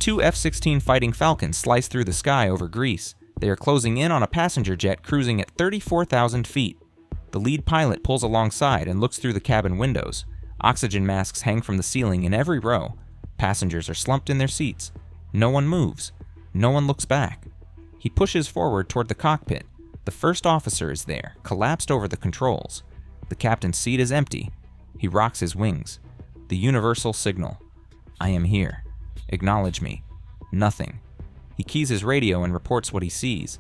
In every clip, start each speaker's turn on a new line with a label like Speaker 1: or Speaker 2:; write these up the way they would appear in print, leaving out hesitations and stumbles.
Speaker 1: Two F-16 Fighting Falcons slice through the sky over Greece. They are closing in on a passenger jet cruising at 34,000 feet. The lead pilot pulls alongside and looks through the cabin windows. Oxygen masks hang from the ceiling in every row. Passengers are slumped in their seats. No one moves. No one looks back. He pushes forward toward the cockpit. The first officer is there, collapsed over the controls. The captain's seat is empty. He rocks his wings. The universal signal. I am here. Acknowledge me. Nothing. He keys his radio and reports what he sees.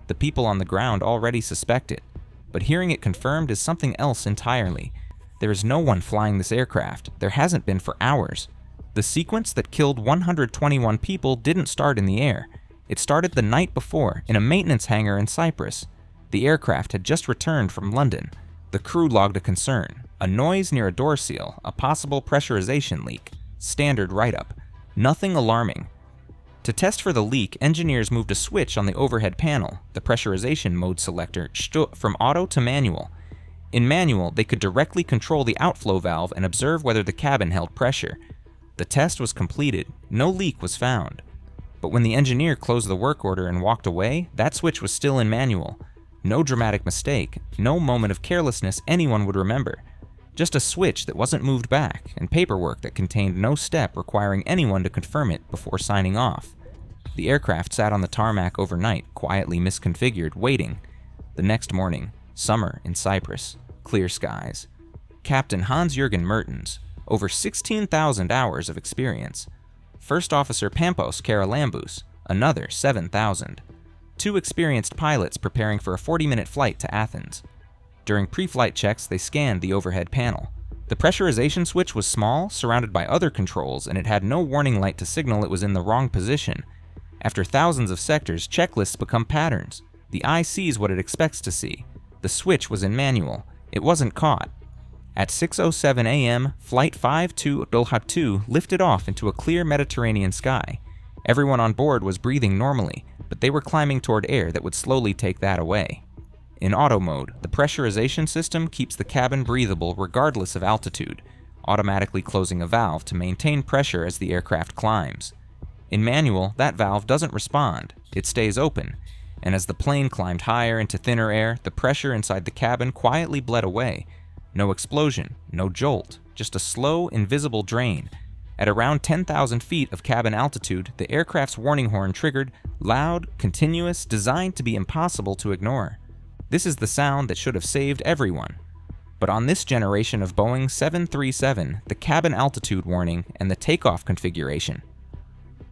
Speaker 1: The people on the ground already suspect it, but hearing it confirmed is something else entirely. There is no one flying this aircraft. There hasn't been for hours. The sequence that killed 121 people didn't start in the air. It started the night before in a maintenance hangar in Cyprus. The aircraft had just returned from London. The crew logged a concern, a noise near a door seal, a possible pressurization leak. Standard write-up. Nothing alarming. To test for the leak, engineers moved a switch on the overhead panel, the pressurization mode selector, from auto to manual. In manual, they could directly control the outflow valve and observe whether the cabin held pressure. The test was completed. No leak was found. But when the engineer closed the work order and walked away, that switch was still in manual. No dramatic mistake, no moment of carelessness anyone would remember. Just a switch that wasn't moved back, and paperwork that contained no step requiring anyone to confirm it before signing off. The aircraft sat on the tarmac overnight, quietly misconfigured, waiting. The next morning, summer in Cyprus, clear skies. Captain Hans-Jürgen Mertens, over 16,000 hours of experience. First Officer Pampos Karalambous, another 7,000. Two experienced pilots preparing for a 40-minute flight to Athens. During pre-flight checks, they scanned the overhead panel. The pressurization switch was small, surrounded by other controls, and it had no warning light to signal it was in the wrong position. After thousands of sectors, checklists become patterns. The eye sees what it expects to see. The switch was in manual. It wasn't caught. At 6:07 a.m., Flight 52 lifted off into a clear Mediterranean sky. Everyone on board was breathing normally, but they were climbing toward air that would slowly take that away. In auto mode, the pressurization system keeps the cabin breathable regardless of altitude, automatically closing a valve to maintain pressure as the aircraft climbs. In manual, that valve doesn't respond. It stays open, and as the plane climbed higher into thinner air, the pressure inside the cabin quietly bled away. No explosion, no jolt, just a slow, invisible drain. At around 10,000 feet of cabin altitude, the aircraft's warning horn triggered, loud, continuous, designed to be impossible to ignore. This is the sound that should have saved everyone. But on this generation of Boeing 737, the cabin altitude warning and the takeoff configuration.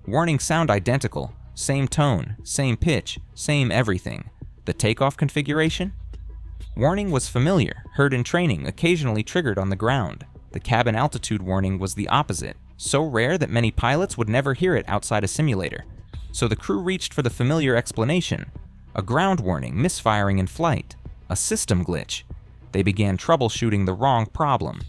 Speaker 1: Warnings sound identical, same tone, same pitch, same everything. The takeoff configuration? Warning was familiar, heard in training, occasionally triggered on the ground. The cabin altitude warning was the opposite, so rare that many pilots would never hear it outside a simulator. So the crew reached for the familiar explanation. A ground warning, misfiring in flight. A system glitch. They began troubleshooting the wrong problem.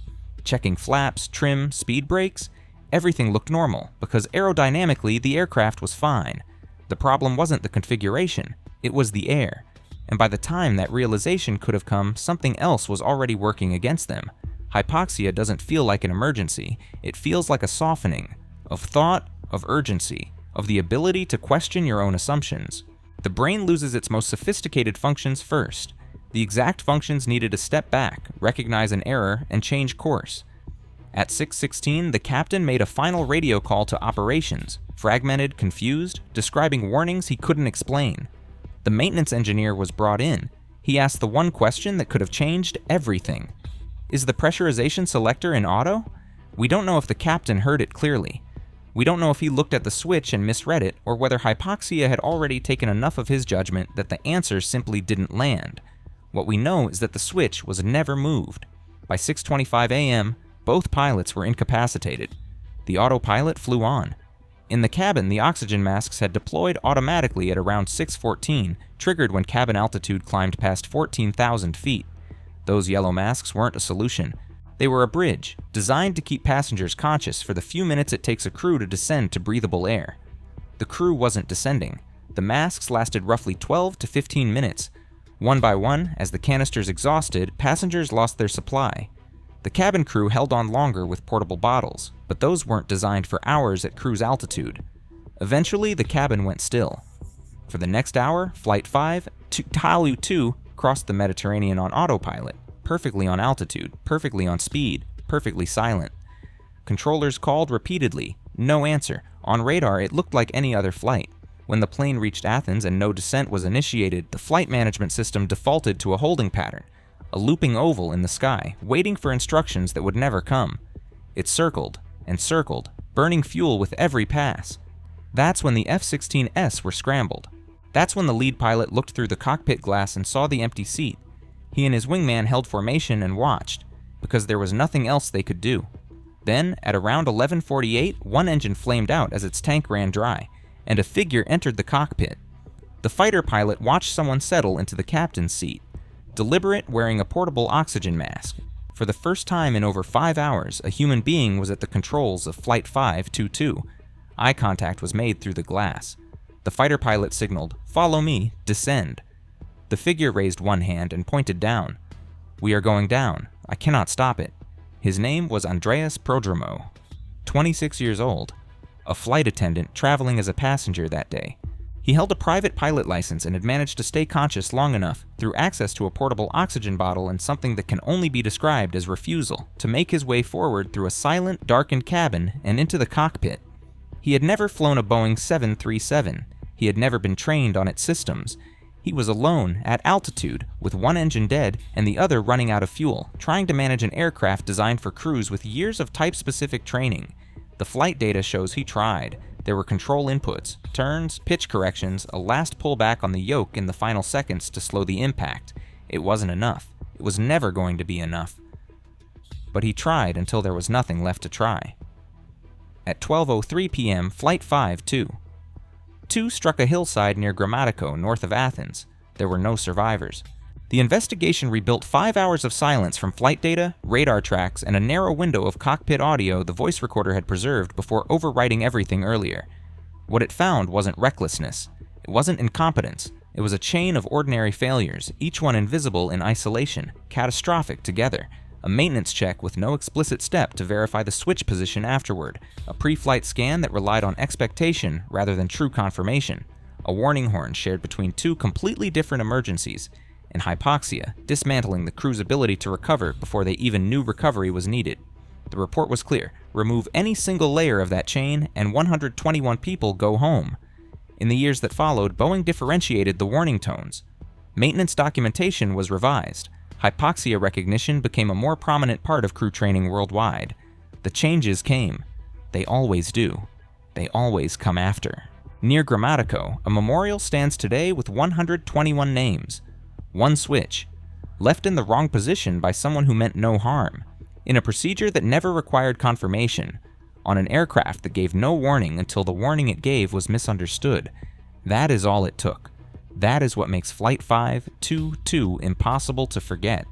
Speaker 1: Checking flaps, trim, speed brakes. Everything looked normal, because aerodynamically the aircraft was fine. The problem wasn't the configuration, it was the air. And by the time that realization could have come, something else was already working against them. Hypoxia doesn't feel like an emergency, it feels like a softening. Of thought, of urgency, of the ability to question your own assumptions. The brain loses its most sophisticated functions first. The exact functions needed to step back, recognize an error, and change course. At 6:16, the captain made a final radio call to operations, fragmented, confused, describing warnings he couldn't explain. The maintenance engineer was brought in. He asked the one question that could have changed everything. Is the pressurization selector in auto? We don't know if the captain heard it clearly. We don't know if he looked at the switch and misread it, or whether hypoxia had already taken enough of his judgment that the answer simply didn't land. What we know is that the switch was never moved. By 6:25 a.m., both pilots were incapacitated. The autopilot flew on. In the cabin, the oxygen masks had deployed automatically at around 6:14, triggered when cabin altitude climbed past 14,000 feet. Those yellow masks weren't a solution. They were a bridge, designed to keep passengers conscious for the few minutes it takes a crew to descend to breathable air. The crew wasn't descending. The masks lasted roughly 12 to 15 minutes. One by one, as the canisters exhausted, passengers lost their supply. The cabin crew held on longer with portable bottles, but those weren't designed for hours at cruise altitude. Eventually, the cabin went still. For the next hour, Flight 5 to Talu 2 crossed the Mediterranean on autopilot, perfectly on altitude, perfectly on speed, perfectly silent. Controllers called repeatedly. No answer. On radar, it looked like any other flight. When the plane reached Athens and no descent was initiated, the flight management system defaulted to a holding pattern, a looping oval in the sky, waiting for instructions that would never come. It circled and circled, burning fuel with every pass. That's when the F-16s were scrambled. That's when the lead pilot looked through the cockpit glass and saw the empty seat. He and his wingman held formation and watched, because there was nothing else they could do. Then, at around 11:48, one engine flamed out as its tank ran dry, and a figure entered the cockpit. The fighter pilot watched someone settle into the captain's seat, deliberate, wearing a portable oxygen mask. For the first time in over 5 hours, a human being was at the controls of Flight 522. Eye contact was made through the glass. The fighter pilot signaled, "Follow me, descend." The figure raised one hand and pointed down. "We are going down. I cannot stop it." His name was Andreas Prodromo, 26 years old, a flight attendant traveling as a passenger that day. He held a private pilot license and had managed to stay conscious long enough, through access to a portable oxygen bottle and something that can only be described as refusal, to make his way forward through a silent, darkened cabin and into the cockpit. He had never flown a Boeing 737. He had never been trained on its systems. He was alone, at altitude, with one engine dead and the other running out of fuel, trying to manage an aircraft designed for crews with years of type-specific training. The flight data shows he tried. There were control inputs, turns, pitch corrections, a last pullback on the yoke in the final seconds to slow the impact. It wasn't enough. It was never going to be enough. But he tried until there was nothing left to try. At 12:03 p.m., Flight 5-2 struck a hillside near Grammatico, north of Athens. There were no survivors. The investigation rebuilt 5 hours of silence from flight data, radar tracks, and a narrow window of cockpit audio the voice recorder had preserved before overwriting everything earlier. What it found wasn't recklessness. It wasn't incompetence. It was a chain of ordinary failures, each one invisible in isolation, catastrophic together. A maintenance check with no explicit step to verify the switch position afterward, a pre-flight scan that relied on expectation rather than true confirmation, a warning horn shared between two completely different emergencies, and hypoxia, dismantling the crew's ability to recover before they even knew recovery was needed. The report was clear: remove any single layer of that chain, and 121 people go home. In the years that followed, Boeing differentiated the warning tones. Maintenance documentation was revised. Hypoxia recognition became a more prominent part of crew training worldwide. The changes came. They always do. They always come after. Near Grammatico, a memorial stands today with 121 names. One switch, left in the wrong position by someone who meant no harm, in a procedure that never required confirmation, on an aircraft that gave no warning until the warning it gave was misunderstood. That is all it took. That is what makes Flight 5-2-2 impossible to forget.